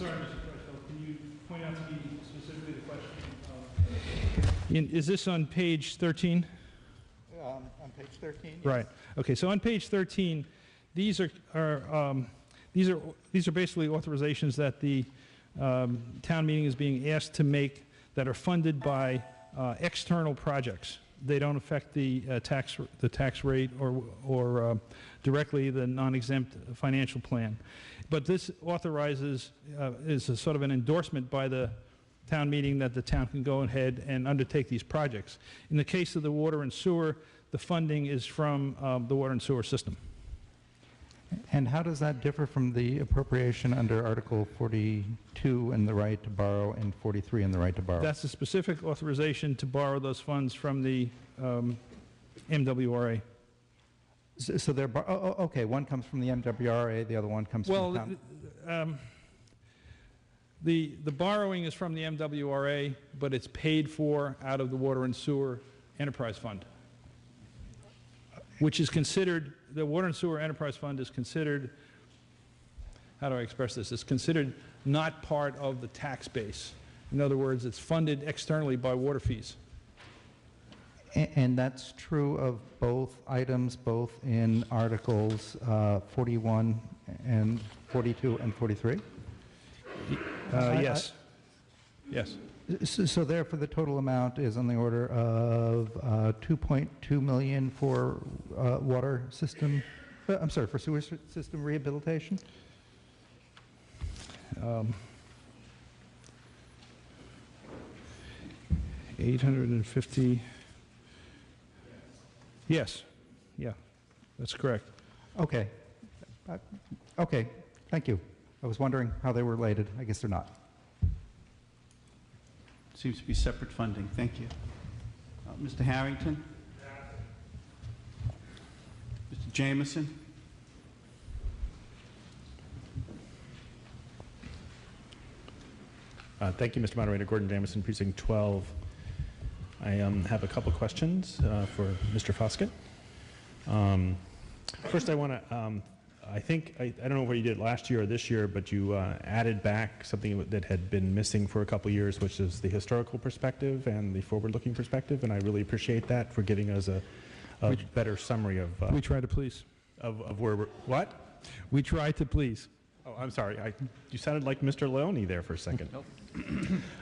sorry, Mr. Crutchfield, can you point out to me specifically the question? Is this on page 13? On page 13. Yes. Right. Okay. So on page 13, these are basically authorizations that the town meeting is being asked to make that are funded by external projects. They don't affect the tax rate or directly the non-exempt financial plan. But this authorizes is a sort of an endorsement by the town meeting that the town can go ahead and undertake these projects. In the case of the water and sewer, the funding is from the water and sewer system. And how does that differ from the appropriation under Article 42 and the right to borrow and 43 and the right to borrow? That's a specific authorization to borrow those funds from the MWRA. So they're okay. One comes from the MWRA, the other one comes from the town. The borrowing is from the MWRA, but it's paid for out of the Water and Sewer Enterprise Fund, which is considered, the Water and Sewer Enterprise Fund is considered, how do I express this? It's considered not part of the tax base. In other words, it's funded externally by water fees. And that's true of both items, both in Articles 41 and 42 and 43? Yes. Yes. So therefore, the total amount is on the order of 2.2 million for water system, I'm sorry, for sewer system rehabilitation? 850. Yes. Yeah, that's correct. Okay. Okay, thank you. I was wondering how they were related. I guess they're not. Seems to be separate funding. Thank you. Mr. Harrington? Mr. Jamieson? Thank you, Mr. Moderator. Gordon Jamieson, Precinct 12. I have a couple questions for Mr. Foskett. First, I want to, I don't know whether you did it last year or this year, but you added back something that had been missing for a couple of years, which is the historical perspective and the forward-looking perspective, and I really appreciate that for giving us a better summary of... we try to please. Of where we're... What? We try to please. Oh, I'm sorry. You sounded like Mr. Leone there for a second. Nope.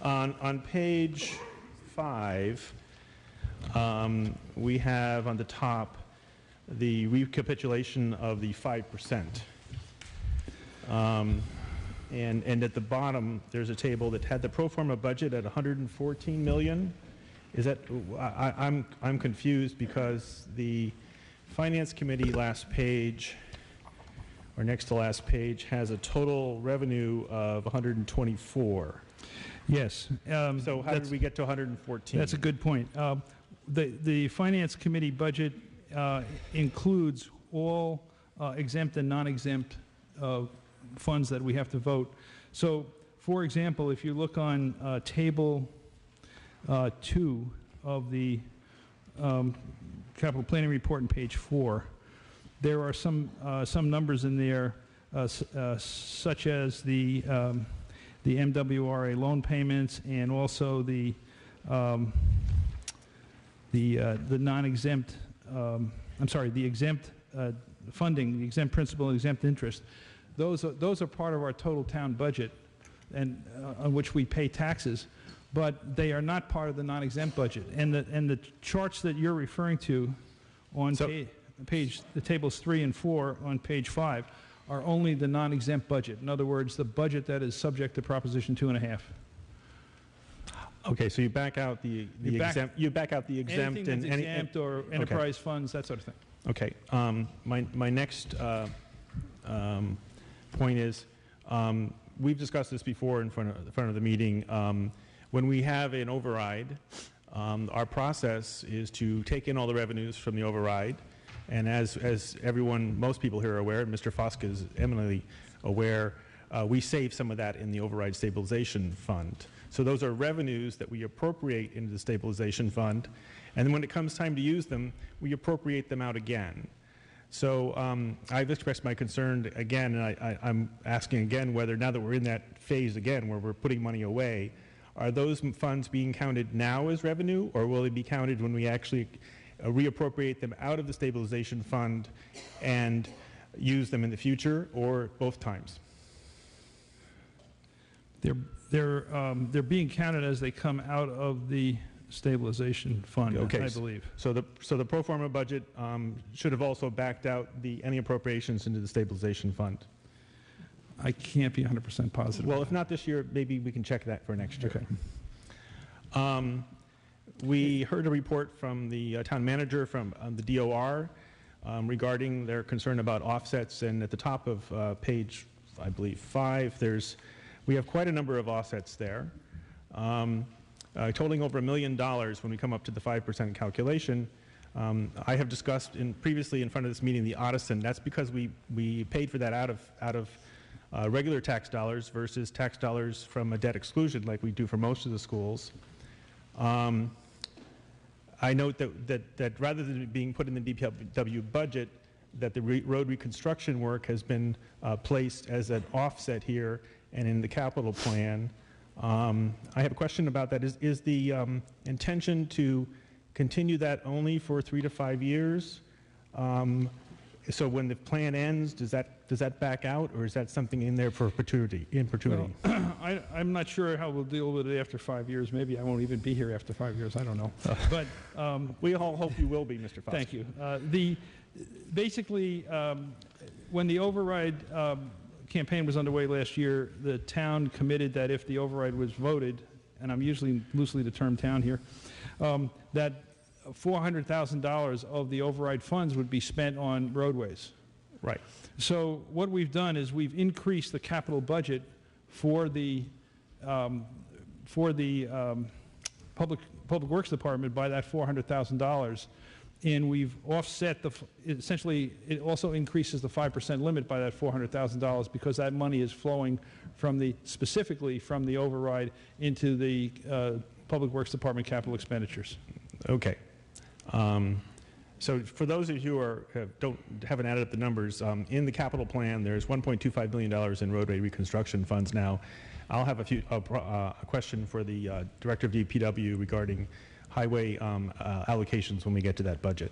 On page 5, we have on the top the recapitulation of the 5%. And at the bottom, there's a table that had the pro forma budget at 114 million. Is that, I'm confused because the Finance Committee last page, or next to last page, has a total revenue of 124. Yes. So how did we get to 114? That's a good point. The Finance Committee budget includes all exempt and non-exempt funds that we have to vote. So, for example, if you look on table 2 of the capital planning report on page 4, there are some numbers in there, such as the MWRA loan payments and also the non-exempt. I'm sorry, the exempt funding, the exempt principal, exempt interest. Those are part of our total town budget, and on which we pay taxes, but they are not part of the non-exempt budget. And the charts that you're referring to on the tables 3 and 4 on page 5 are only the non-exempt budget. In other words, the budget that is subject to Proposition 2.5. Okay, so you back out the exempt. You back out the exempt anything that's exempt or enterprise funds, that sort of thing. Okay. My next point is, we've discussed this before in front of the meeting. When we have an override, our process is to take in all the revenues from the override, and as everyone, most people here are aware, and Mr. Foskett is eminently aware, we save some of that in the override stabilization fund. So those are revenues that we appropriate into the stabilization fund, and then when it comes time to use them, we appropriate them out again. So I've expressed my concern again, and I'm asking again whether now that we're in that phase again where we're putting money away, are those funds being counted now as revenue, or will they be counted when we actually reappropriate them out of the stabilization fund and use them in the future, or both times? They're being counted as they come out of the stabilization fund, Okay, I believe. So the pro forma budget should have also backed out any appropriations into the stabilization fund. I can't be 100% positive. Well, if not this year, maybe we can check that for next year. Okay. We heard a report from the town manager from the DOR regarding their concern about offsets, and at the top of page, I believe, 5, we have quite a number of offsets there, totaling over $1 million when we come up to the 5% calculation. I have discussed previously in front of this meeting the Odison. That's because we paid for that out of regular tax dollars versus tax dollars from a debt exclusion like we do for most of the schools. I note that rather than being put in the DPW budget, that the road reconstruction work has been placed as an offset here and in the capital plan. I have a question about that. Is the intention to continue that only for 3 to 5 years? So when the plan ends, does that back out, or is that something in there for perpetuity? Well, I'm not sure how we'll deal with it after 5 years. Maybe I won't even be here after 5 years. I don't know. But we all hope you will be, Mr. Foster. thank you. Basically, when the override campaign was underway last year, the town committed that if the override was voted, and I'm using loosely the term town here, that $400,000 of the override funds would be spent on roadways. Right. So what we've done is we've increased the capital budget for the public works department by that $400,000, and we've offset essentially it also increases the 5% limit by that $400,000 because that money is flowing specifically from the override into the public works department capital expenditures. Okay. So for those of you who haven't added up the numbers, in the capital plan, there's $1.25 billion in roadway reconstruction funds now. I'll have a question for the Director of DPW regarding highway allocations when we get to that budget.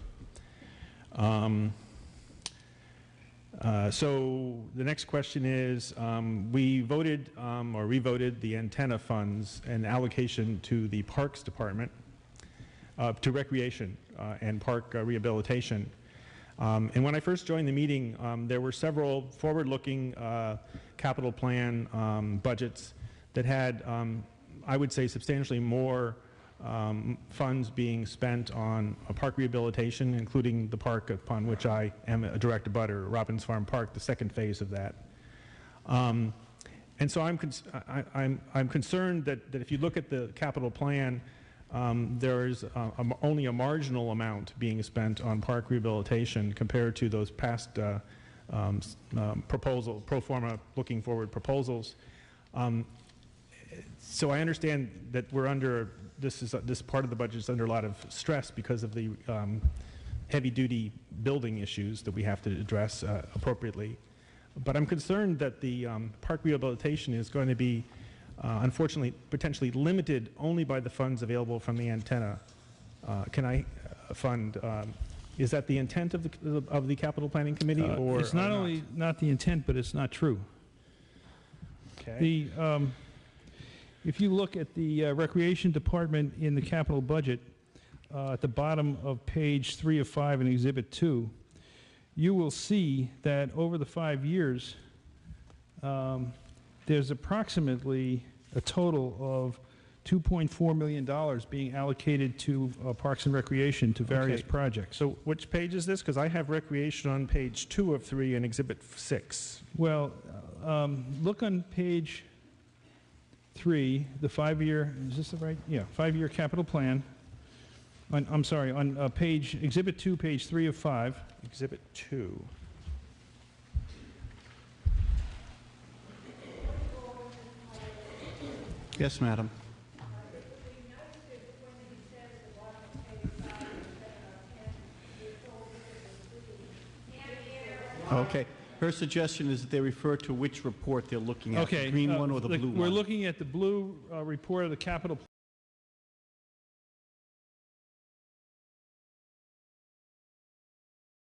So the next question is, we voted or revoted the antenna funds and allocation to the Parks Department, to recreation and park rehabilitation. And when I first joined the meeting, there were several forward-looking capital plan budgets that had, I would say, substantially more funds being spent on park rehabilitation, including the park upon which I am a direct abutter, Robbins Farm Park, the second phase of that. And so I'm concerned that if you look at the capital plan, there is only a marginal amount being spent on park rehabilitation compared to those past pro forma looking forward proposals. So I understand that we're under this part of the budget is under a lot of stress because of the heavy-duty building issues that we have to address appropriately. But I'm concerned that the park rehabilitation is going to be unfortunately, potentially limited only by the funds available from the antenna fund. Is that the intent of the capital planning committee, or it's not only not the intent, but it's not true. Okay. If you look at the recreation department in the capital budget, at the bottom of page 3 of 5 in Exhibit 2, you will see that over the 5 years, there's approximately a total of $2.4 million being allocated to Parks and Recreation to various projects. So which page is this? Because I have recreation on page 2 of 3 in Exhibit 6. Well, look on page 3, the 5-year, is this the right? Yeah, 5-year capital plan. I'm sorry, on Exhibit 2, page 3 of 5. Exhibit 2. Yes, madam. Okay. Her suggestion is that they refer to which report they're looking at, Okay. the green one or the blue one. We're looking at the blue report of the capital